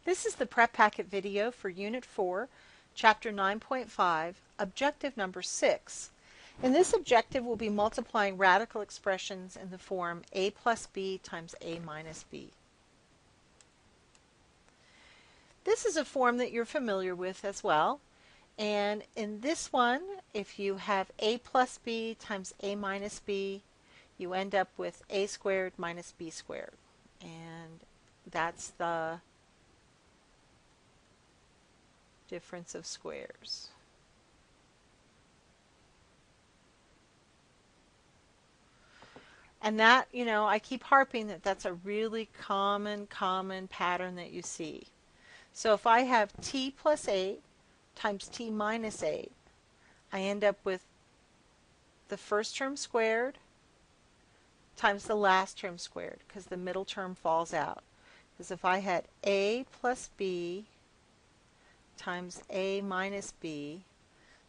This is the prep packet video for Unit 4, Chapter 9.5, Objective number 6. In this objective, we'll be multiplying radical expressions in the form a plus b times a minus b. This is a form that you're familiar with as well. And in this one, if you have a plus b times a minus b, you end up with a squared minus b squared. And that's the difference of squares. And that, I keep harping that that's a really common pattern that you see. So if I have t plus 8 times t minus 8, I end up with the first term squared times the last term squared, because the middle term falls out. Because if I had a plus b times a minus b,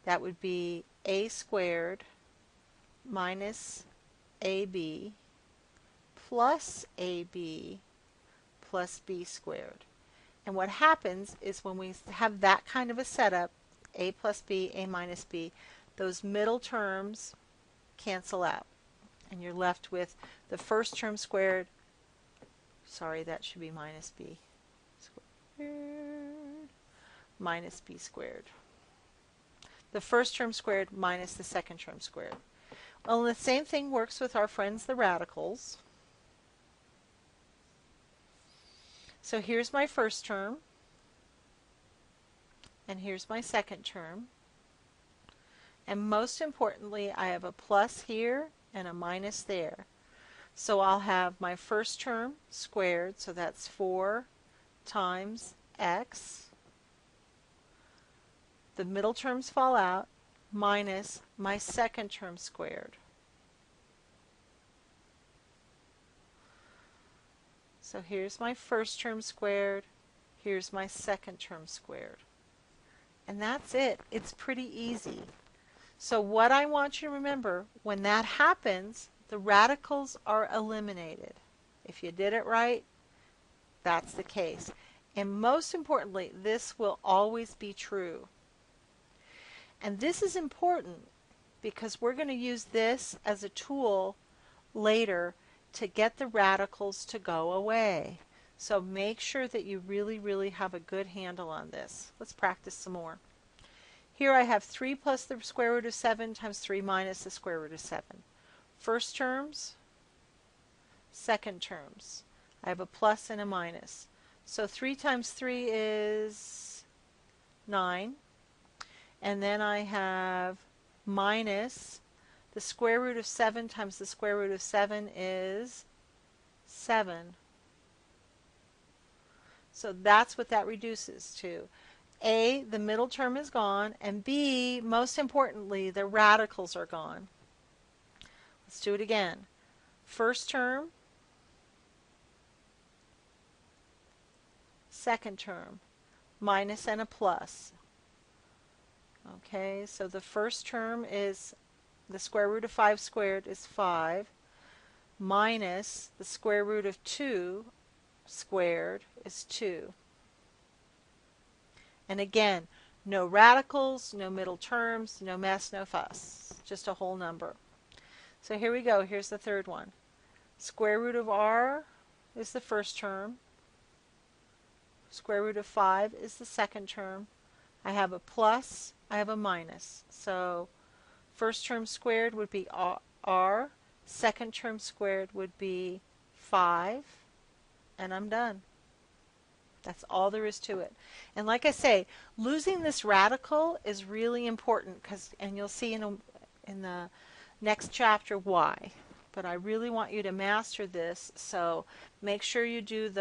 that would be a squared minus ab plus ab plus b squared. And what happens is when we have that kind of a setup, a plus b, a minus b, those middle terms cancel out. And you're left with the first term squared, sorry, that should be minus b squared, minus b squared. The first term squared minus the second term squared. Well, the same thing works with our friends the radicals. So here's my first term, and here's my second term. And most importantly, I have a plus here and a minus there. So I'll have my first term squared, so that's 4 times x. The middle terms fall out, minus my second term squared. So here's my first term squared, here's my second term squared. And that's it. It's pretty easy. So what I want you to remember, when that happens, the radicals are eliminated. If you did it right, that's the case. And most importantly, this will always be true. And this is important because we're going to use this as a tool later to get the radicals to go away. So make sure that you really have a good handle on this. Let's practice some more. Here I have 3 plus the square root of 7 times 3 minus the square root of 7. First terms, second terms. I have a plus and a minus. So 3 times 3 is 9. And then I have minus the square root of 7 times the square root of 7 is 7. So that's what that reduces to. A, the middle term is gone, and B, most importantly, the radicals are gone. Let's do it again. First term, second term, minus and a plus. Okay, so the first term is the square root of 5 squared is 5, minus the square root of 2 squared is 2. And again, no radicals, no middle terms, no mess, no fuss, just a whole number. So here we go. Here's the third one. Square root of r is the first term. Square root of 5 is the second term. I have a plus, I have a minus. So first term squared would be r, second term squared would be 5, and I'm done. That's all there is to it. And like I say, losing this radical is really important, and you'll see in the next chapter why. But I really want you to master this, so make sure you do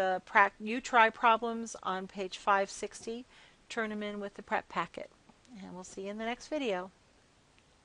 you try problems on page 560, turn them in with the prep packet. And we'll see you in the next video.